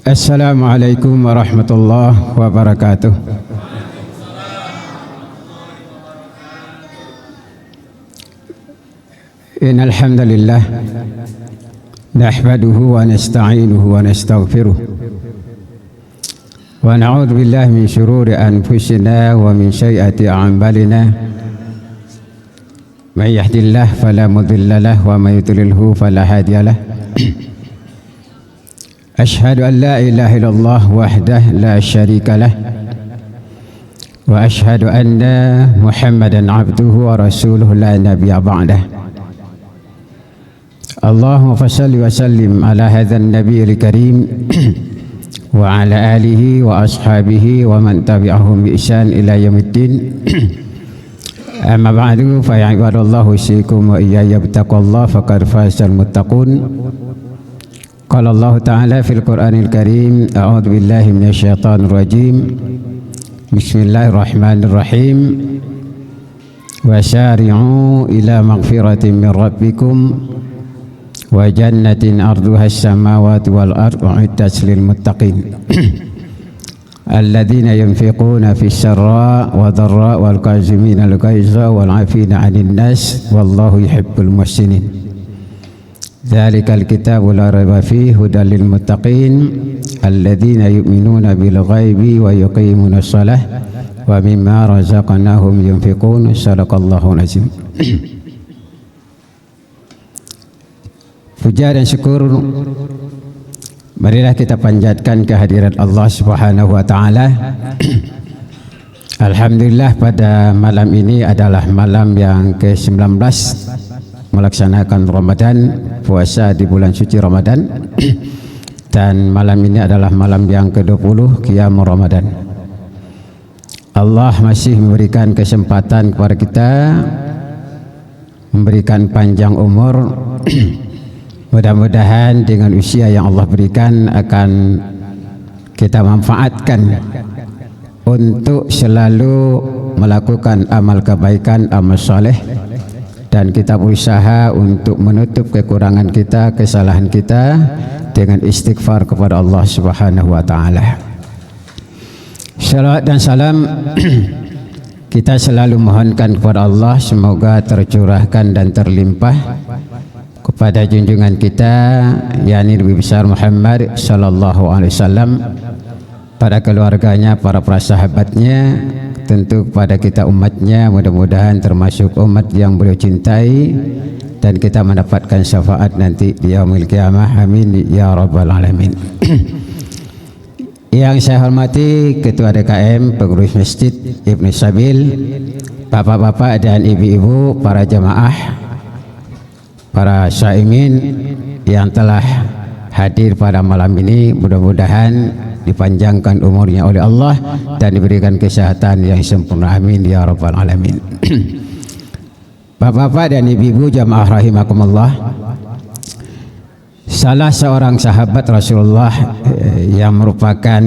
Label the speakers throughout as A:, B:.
A: Assalamualaikum warahmatullahi wabarakatuh. Innal hamdalillah nahmaduhu wa nasta'inuhu wa nastaghfiruh wa na'udzu billahi min shururi anfusina wa min sayyiati a'malina. May yahdihillahu fala mudilla lahu wa may yudlilhu fala hadiya lahu. Ashhadu an la ilaha illallah wahdahu la syarika lah wa ashhadu anna Muhammadan abduhu wa rasuluhu la nabiyya ba'dah. Allahumma salli wa sallim ala hadzal nabiyil karim wa ala alihi wa ashabihi wa man tabi'ahum bi ihsan ila yaumiddin. Amma ba'du, fa ya ibadallah usikum wa iyaya bittaqwallahi faqad fazal muttaqun. Qala Allah Ta'ala fil Qur'anil Karim, a'udzu billahi minasyaitonir rajim. Bismillahirrahmanirrahim. Wasari'u ila maghfiratin min rabbikum wa jannatin arduha as-samawati wal ardu u'iddat lil muttaqin. Alladzina yunfiquna fis sarra wa dharra wal kazimina al ghaiza wal 'afina 'anil nas wallahu yuhibbul muhsinin. Dzalikal kitabu la raiba fihi hudal lil muttaqin alladzina yu'minuna bil ghaibi wa yuqimuna shalah wa mimma razaqnahum yunfiqun. Shadaqallahu azim. Puja dan syukur marilah kita panjatkan kehadirat Allah Subhanahu wa taala. Alhamdulillah, pada malam ini adalah malam yang ke-19 melaksanakan Ramadan, puasa di bulan suci Ramadan. Dan malam ini adalah malam yang ke-20 Qiyamul Ramadan. Allah masih memberikan kesempatan kepada kita, memberikan panjang umur. Mudah-mudahan dengan usia yang Allah berikan akan kita manfaatkan untuk selalu melakukan amal kebaikan, amal soleh, dan kita berusaha untuk menutup kekurangan kita, kesalahan kita dengan istighfar kepada Allah Subhanahu wa taala. Salawat dan salam kita selalu mohonkan kepada Allah, semoga tercurahkan dan terlimpah kepada junjungan kita yakni Nabi besar Muhammad sallallahu alaihi wasallam, pada keluarganya, para sahabatnya, tentu kepada kita umatnya. Mudah-mudahan termasuk umat yang beliau cintai dan kita mendapatkan syafaat nanti di yaumil qiyamah. Amin ya rabbal alamin. Yang saya hormati Ketua DKM, Pengurus Masjid Ibnu Sabil, bapak-bapak dan ibu-ibu, para jamaah, para syaimin yang telah hadir pada malam ini, mudah-mudahan dipanjangkan umurnya oleh Allah dan diberikan kesehatan yang sempurna. Amin ya rabbal alamin. Bapak-bapak dan ibu-ibu jamaah rahimakumullah, salah seorang sahabat Rasulullah yang merupakan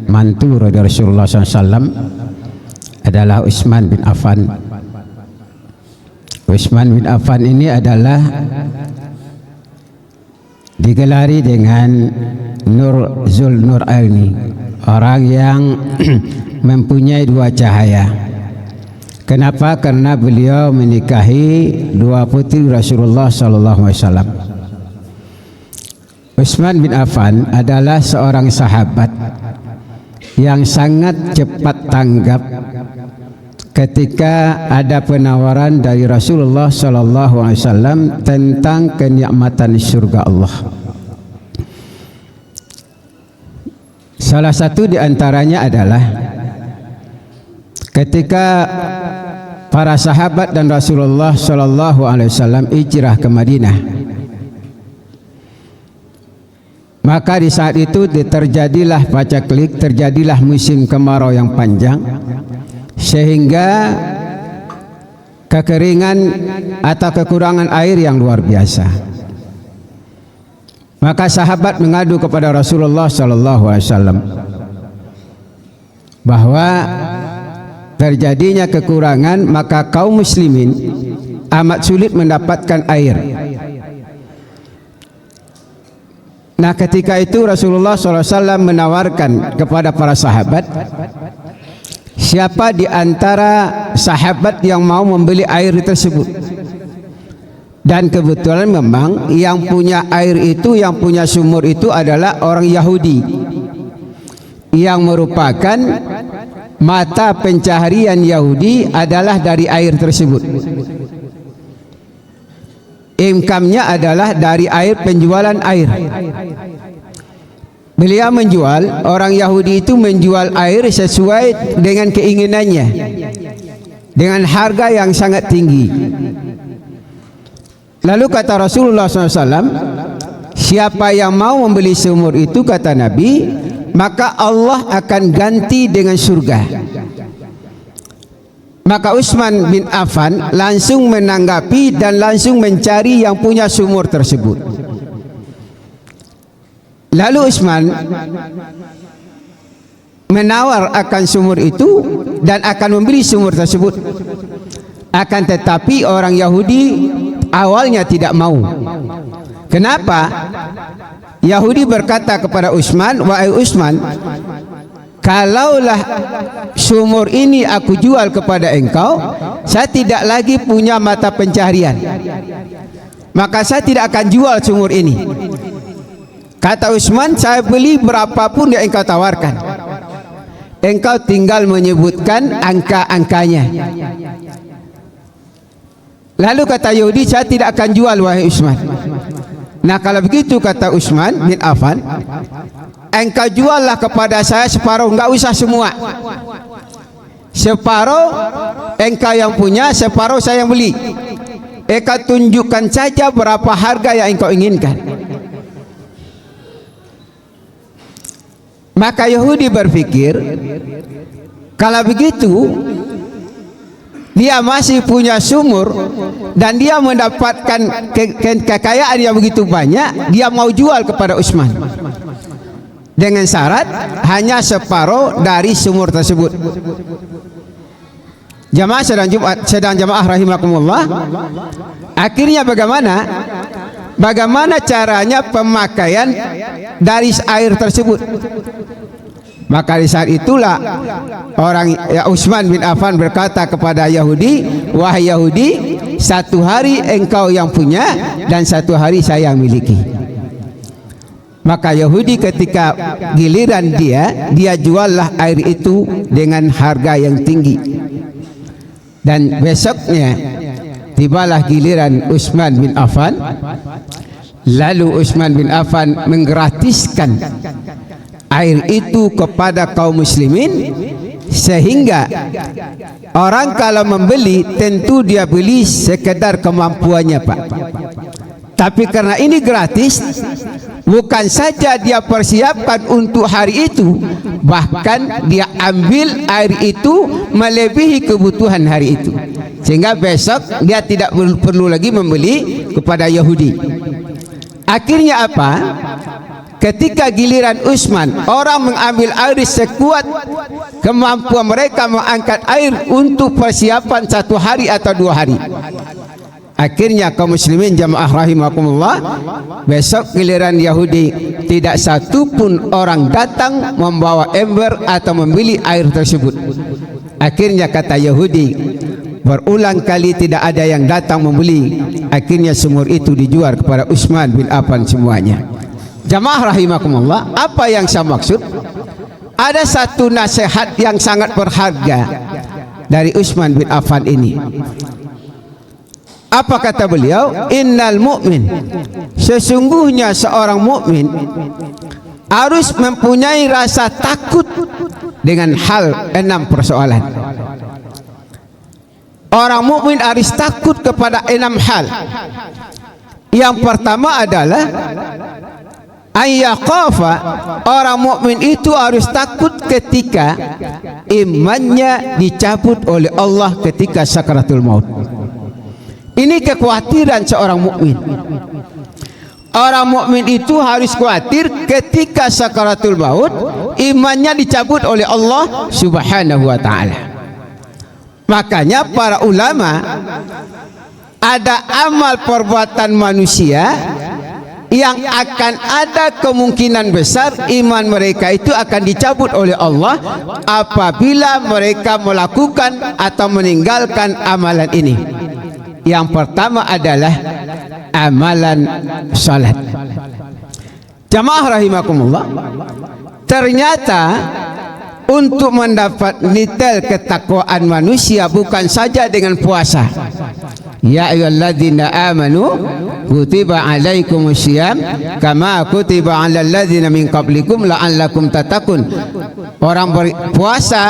A: mantu dari Rasulullah SAW adalah Utsman bin Affan. Utsman bin Affan ini adalah digelari dengan Nur Zul Nur Aini, orang yang mempunyai dua cahaya. Kenapa? Karena beliau menikahi dua putri Rasulullah SAW. Utsman bin Affan adalah seorang sahabat yang sangat cepat tanggap ketika ada penawaran dari Rasulullah SAW tentang kenikmatan surga Allah. Salah satu di antaranya adalah ketika para sahabat dan Rasulullah SAW hijrah ke Madinah, maka di saat itu terjadilah pacaklik, terjadilah musim kemarau yang panjang, sehingga kekeringan atau kekurangan air yang luar biasa. Maka sahabat mengadu kepada Rasulullah SAW bahwa terjadinya kekurangan, maka kaum muslimin amat sulit mendapatkan air. Nah, ketika itu Rasulullah SAW menawarkan kepada para sahabat, siapa di antara sahabat yang mau membeli air tersebut? Dan kebetulan memang yang punya air itu, yang punya sumur itu adalah orang Yahudi, yang merupakan mata pencaharian Yahudi adalah dari air tersebut. Income-nya adalah dari air, penjualan air. Beliau menjual, orang Yahudi itu menjual air sesuai dengan keinginannya, dengan harga yang sangat tinggi. Lalu kata Rasulullah SAW, siapa yang mau membeli sumur itu, kata Nabi, maka Allah akan ganti dengan surga. Maka Utsman bin Affan langsung menanggapi dan langsung mencari yang punya sumur tersebut. Lalu Utsman menawar akan sumur itu dan akan membeli sumur tersebut. Akan tetapi orang Yahudi awalnya tidak mau. Kenapa? Yahudi berkata kepada Utsman, "Wahai Utsman, kalaulah sumur ini aku jual kepada engkau, saya tidak lagi punya mata pencaharian, maka saya tidak akan jual sumur ini." Kata Utsman, "Saya beli berapapun yang engkau tawarkan, engkau tinggal menyebutkan angka-angkanya." Lalu kata Yahudi, "Saya tidak akan jual, wahai Utsman." Nah, kalau begitu kata Utsman bin Affan, engkau juallah kepada saya separuh, enggak usah semua. Separuh engkau yang punya, separuh saya yang beli. Engkau tunjukkan saja berapa harga yang engkau inginkan. Maka Yahudi berpikir, kalau begitu dia masih punya sumur dan dia mendapatkan kekayaan yang begitu banyak, dia mau jual kepada Utsman dengan syarat hanya separuh dari sumur tersebut. Jamaah sedang jamaah rahimakumullah. Akhirnya bagaimana caranya pemakaian dari air tersebut? Maka di saat itulah Utsman bin Affan berkata kepada Yahudi, "Wahai Yahudi, satu hari engkau yang punya dan satu hari saya yang miliki." Maka Yahudi ketika giliran dia juallah air itu dengan harga yang tinggi. Dan besoknya tibalah giliran Utsman bin Affan. Lalu Utsman bin Affan menggratiskan air itu kepada kaum muslimin, sehingga orang kalau membeli tentu dia beli sekedar kemampuannya, Pak. Tapi karena ini gratis, bukan saja dia persiapkan untuk hari itu, bahkan dia ambil air itu melebihi kebutuhan hari itu, sehingga besok dia tidak perlu lagi membeli kepada Yahudi. Akhirnya apa? Ketika giliran Utsman, orang mengambil air sekuat kemampuan mereka mengangkat air untuk persiapan satu hari atau 2 hari. Akhirnya kaum muslimin jamaah rahimakumullah, besok giliran Yahudi tidak satu pun orang datang membawa ember atau membeli air tersebut. Akhirnya kata Yahudi, berulang kali tidak ada yang datang membeli. Akhirnya sumur itu dijual kepada Utsman bin Affan semuanya. Jamaah rahimakumullah, apa yang saya maksud? Ada satu nasihat yang sangat berharga dari Utsman bin Affan ini. Apa kata beliau? Innal mu'min, sesungguhnya seorang mukmin harus mempunyai rasa takut dengan hal 6 persoalan. Orang mukmin harus takut kepada 6 hal. Yang pertama adalah ayyaqafa, orang mukmin itu harus takut ketika imannya dicabut oleh Allah ketika sakaratul maut. Ini kekhawatiran seorang mukmin. Orang mukmin itu harus khawatir ketika sakaratul maut imannya dicabut oleh Allah Subhanahu wa taala. Makanya para ulama, ada amal perbuatan manusia yang akan ada kemungkinan besar iman mereka itu akan dicabut oleh Allah apabila mereka melakukan atau meninggalkan amalan ini. Yang pertama adalah amalan salat. Jamaah rahimakumullah, ternyata untuk mendapat nitel ketakwaan manusia bukan saja dengan puasa. Ya ayyuhalladzina amanu kutiba alaikumusiyam kama kutiba alal ladzina min qablikum la'allakum tattaqun. Orang berpuasa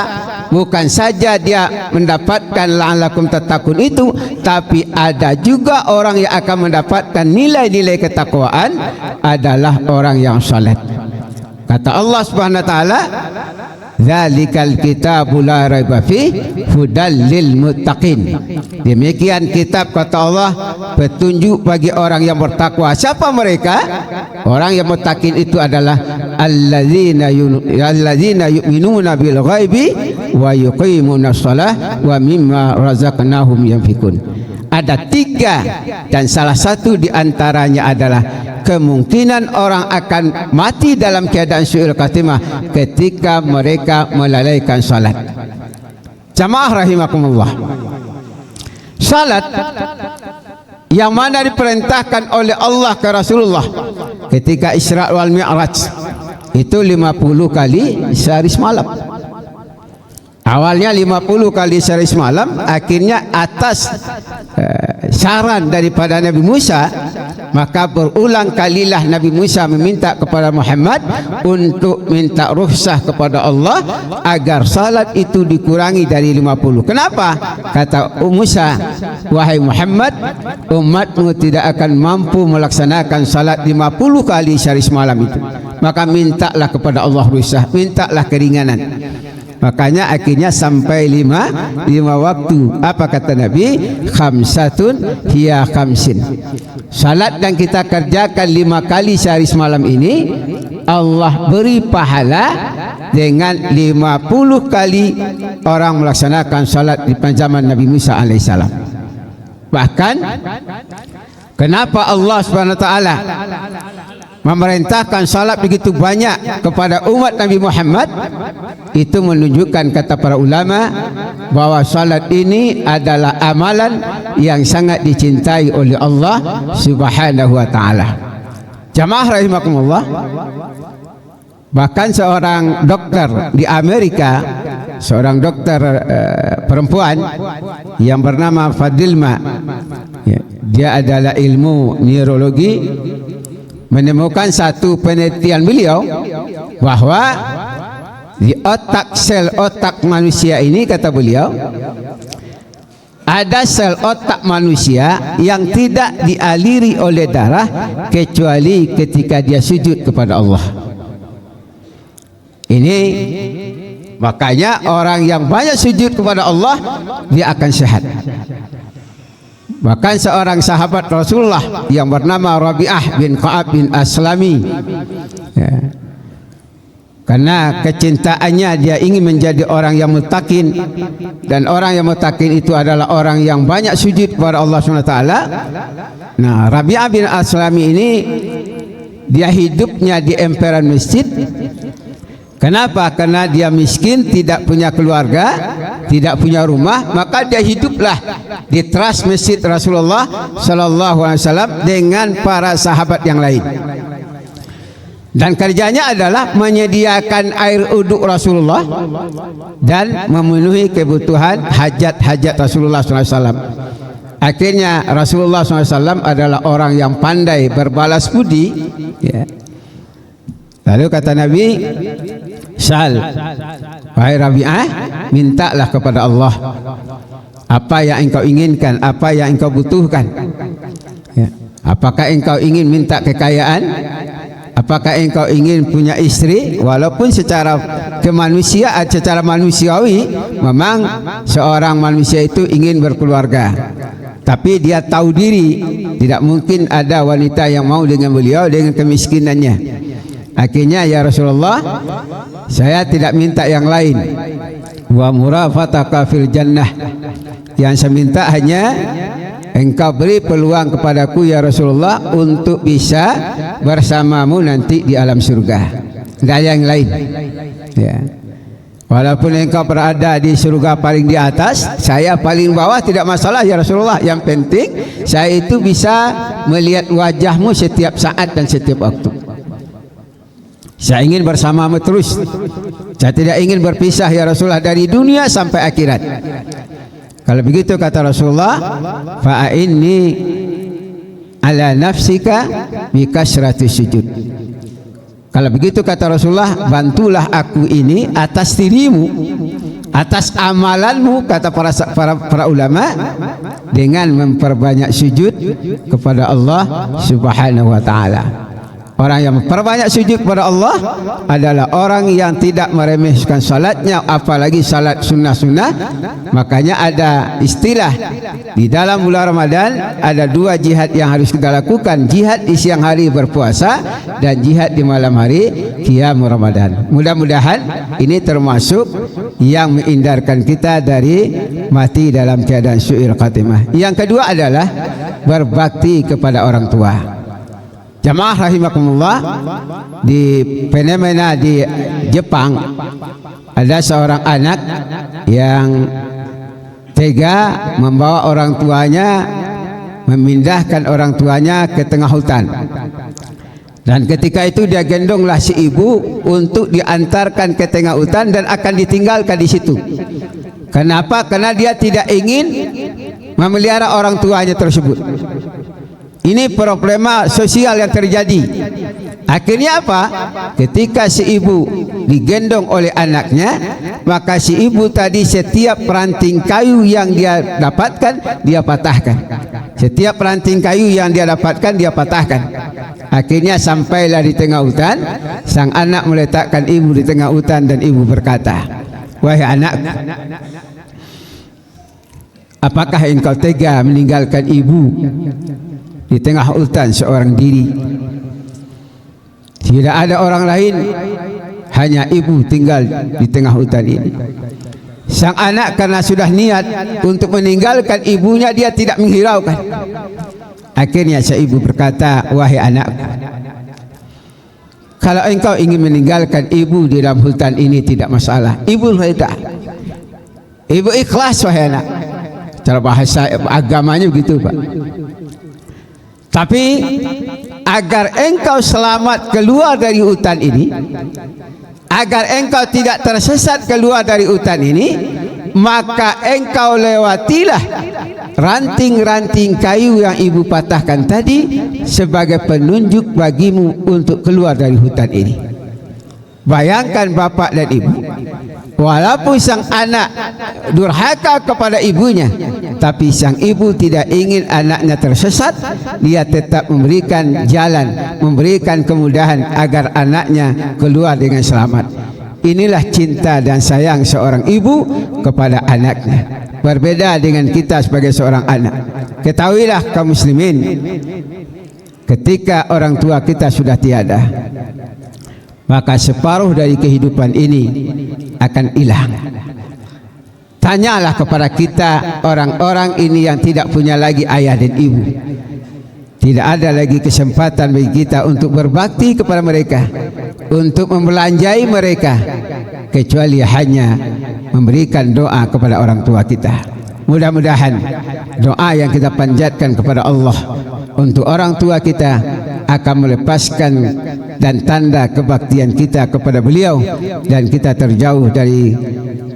A: bukan saja dia mendapatkan la'allakum tattaqun itu, tapi ada juga orang yang akan mendapatkan nilai-nilai ketakwaan adalah orang yang salat. Kata Allah Subhanahu wa taala, "Dzalikal kitabu la raiba fi hudal lil muttaqin." Demikian kitab, kata Allah, petunjuk bagi orang yang bertakwa. Siapa mereka? Orang yang muttaqin itu adalah alladzina yu'minuna bil ghaibi wa yuqimuna shalah wa mimma razaqnahum yunfikun. Ada 3 dan salah satu di antaranya adalah kemungkinan orang akan mati dalam keadaan su'ul khatimah ketika mereka melalaikan salat. Jamaah rahimakumullah, salat yang mana diperintahkan oleh Allah ke Rasulullah ketika Isra wal Mi'raj itu 50 kali sehari semalam. Awalnya 50 kali sehari semalam, akhirnya atas saran daripada Nabi Musa, maka berulang kalilah Nabi Musa meminta kepada Muhammad untuk minta rukhsah kepada Allah agar salat itu dikurangi dari 50. Kenapa? Kata Musa, wahai Muhammad, umatmu tidak akan mampu melaksanakan salat 50 kali sehari semalam itu, maka mintalah kepada Allah rukhsah, mintalah keringanan. Makanya akhirnya sampai 5 waktu. Apa kata Nabi? Khamsatun hiya khamsin. Salat yang kita kerjakan 5 kali sehari semalam ini, Allah beri pahala dengan 50 kali orang melaksanakan salat di zaman Nabi Musa alaihissalam. Bahkan kenapa Allah Subhanahu wa taala memerintahkan salat begitu banyak kepada umat Nabi Muhammad? Itu menunjukkan, kata para ulama, bahwa salat ini adalah amalan yang sangat dicintai oleh Allah Subhanahu wa taala. Jamaah rahimakumullah, bahkan seorang dokter di Amerika, seorang dokter perempuan yang bernama Fadilma, dia adalah ilmu neurologi, menemukan satu penelitian beliau bahwa di otak, sel otak manusia ini, kata beliau, ada sel otak manusia yang tidak dialiri oleh darah kecuali ketika dia sujud kepada Allah. Ini makanya orang yang banyak sujud kepada Allah dia akan sehat. Bahkan seorang sahabat Rasulullah yang bernama Rabi'ah bin Ka'ab bin Aslami, karena kecintaannya dia ingin menjadi orang yang muttaqin, dan orang yang muttaqin itu adalah orang yang banyak sujud kepada Allah SWT. Nah, Rabi'ah bin Aslami ini dia hidupnya di emperan masjid. Kenapa? Karena dia miskin, tidak punya keluarga, tidak punya rumah, maka dia hiduplah di teras masjid Rasulullah sallallahu alaihi wasallam dengan para sahabat yang lain. Dan kerjanya adalah menyediakan air uduk Rasulullah dan memenuhi kebutuhan hajat-hajat Rasulullah sallallahu alaihi wasallam. Akhirnya Rasulullah sallallahu alaihi wasallam adalah orang yang pandai berbalas budi, ya. Lalu kata Nabi, "Sal, wahai Rabi'ah, mintalah kepada Allah apa yang engkau inginkan, apa yang engkau butuhkan. Ya. Apakah engkau ingin minta kekayaan? Apakah engkau ingin punya istri?" Walaupun secara kemanusiaan, secara manusiawi, memang seorang manusia itu ingin berkeluarga, tapi dia tahu diri tidak mungkin ada wanita yang mau dengan beliau dengan kemiskinannya. Akhirnya, ya Rasulullah, saya tidak minta yang lain. Wa murafataka fil jannah. Yang saya minta hanya engkau beri peluang kepadaku, ya Rasulullah, untuk bisa bersamamu nanti di alam surga. Tidak ada yang lain. Ya. Walaupun engkau berada di surga paling di atas, saya paling bawah, tidak masalah ya Rasulullah. Yang penting saya itu bisa melihat wajahmu setiap saat dan setiap waktu. Saya ingin bersamamu terus. Saya tidak ingin berpisah ya Rasulullah dari dunia sampai akhirat. Kalau begitu kata Rasulullah, fa'inni ala nafsika bi kasrati sujud. Kalau begitu kata Rasulullah, bantulah aku ini atas dirimu, atas amalanmu, kata para ulama, dengan memperbanyak sujud kepada Allah Subhanahu wa taala. Orang yang memperbanyak sujud kepada Allah adalah orang yang tidak meremehkan salatnya, apalagi salat sunnah-sunnah. Makanya ada istilah di dalam bulan Ramadan, ada dua jihad yang harus kita lakukan. Jihad di siang hari berpuasa dan jihad di malam hari qiyam Ramadan. Mudah-mudahan ini termasuk yang menghindarkan kita dari mati dalam keadaan su'il khatimah. Yang kedua adalah berbakti kepada orang tua. Jamaah rahimakumullah, di fenomena di Jepang ada seorang anak yang tega membawa orang tuanya, memindahkan orang tuanya ke tengah hutan. Dan ketika itu dia gendonglah si ibu untuk diantarkan ke tengah hutan dan akan ditinggalkan di situ. Kenapa? Karena dia tidak ingin memelihara orang tuanya tersebut. Ini problema sosial yang terjadi. Akhirnya apa? Ketika si ibu digendong oleh anaknya, maka si ibu tadi setiap ranting kayu yang dia dapatkan, dia patahkan. Setiap ranting kayu yang dia dapatkan, dia patahkan. Akhirnya sampailah di tengah hutan. Sang anak meletakkan ibu di tengah hutan dan ibu berkata, "Wahai anak, apakah engkau tega meninggalkan ibu di tengah hutan seorang diri? Tidak ada orang lain, hanya ibu tinggal di tengah hutan ini." Sang anak karena sudah niat untuk meninggalkan ibunya, dia tidak menghiraukan. Akhirnya si ibu berkata, "Wahai anak, kalau engkau ingin meninggalkan ibu di dalam hutan ini tidak masalah." Ibu reda, ibu ikhlas wahai anak. Cara bahasa agamanya begitu, Pak. Tapi agar engkau selamat keluar dari hutan ini, agar engkau tidak tersesat keluar dari hutan ini, maka engkau lewatilah ranting-ranting kayu yang ibu patahkan tadi sebagai penunjuk bagimu untuk keluar dari hutan ini. Bayangkan bapak dan ibu, walaupun sang anak durhaka kepada ibunya, tapi sang ibu tidak ingin anaknya tersesat. Dia tetap memberikan jalan, memberikan kemudahan agar anaknya keluar dengan selamat. Inilah cinta dan sayang seorang ibu kepada anaknya. Berbeda dengan kita sebagai seorang anak. Ketahuilah kaum muslimin, ketika orang tua kita sudah tiada, maka separuh dari kehidupan ini akan hilang. Tanyalah kepada kita, orang-orang ini yang tidak punya lagi ayah dan ibu. Tidak ada lagi kesempatan bagi kita untuk berbakti kepada mereka, untuk membelanjai mereka, kecuali hanya memberikan doa kepada orang tua kita. Mudah-mudahan doa yang kita panjatkan kepada Allah untuk orang tua kita akan melepaskan dan tanda kebaktian kita kepada beliau, dan kita terjauh dari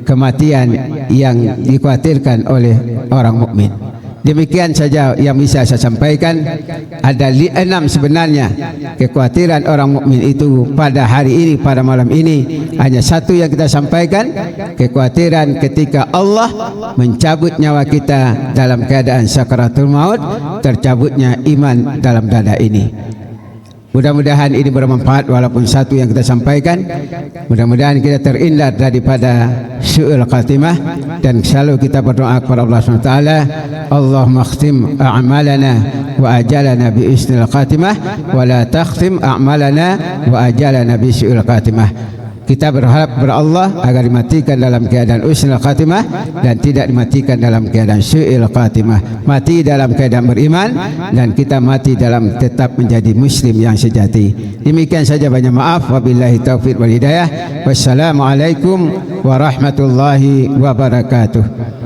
A: kematian yang dikhawatirkan oleh orang mukmin. Demikian saja yang bisa saya sampaikan. Ada 6 sebenarnya kekhawatiran orang mukmin itu pada hari ini, pada malam ini. Hanya satu yang kita sampaikan, kekhawatiran ketika Allah mencabut nyawa kita dalam keadaan sakaratul maut, tercabutnya iman dalam dada ini. Mudah-mudahan ini bermanfaat walaupun satu yang kita sampaikan. Mudah-mudahan kita terhindar daripada su'ul khatimah, dan selalu kita berdoa kepada Allah SWT, Allahumma khtim a'malana wa ajalana bi isnil khatimah wa la takhtim a'malana wa ajalana bi su'ul khatimah. Kita berharap kepada Allah agar dimatikan dalam keadaan husnul khatimah dan tidak dimatikan dalam keadaan su'il khatimah. Mati dalam keadaan beriman dan kita mati dalam tetap menjadi muslim yang sejati. Demikian saja, banyak maaf. Wabillahi taufiq wal hidayah. Wassalamualaikum warahmatullahi wabarakatuh.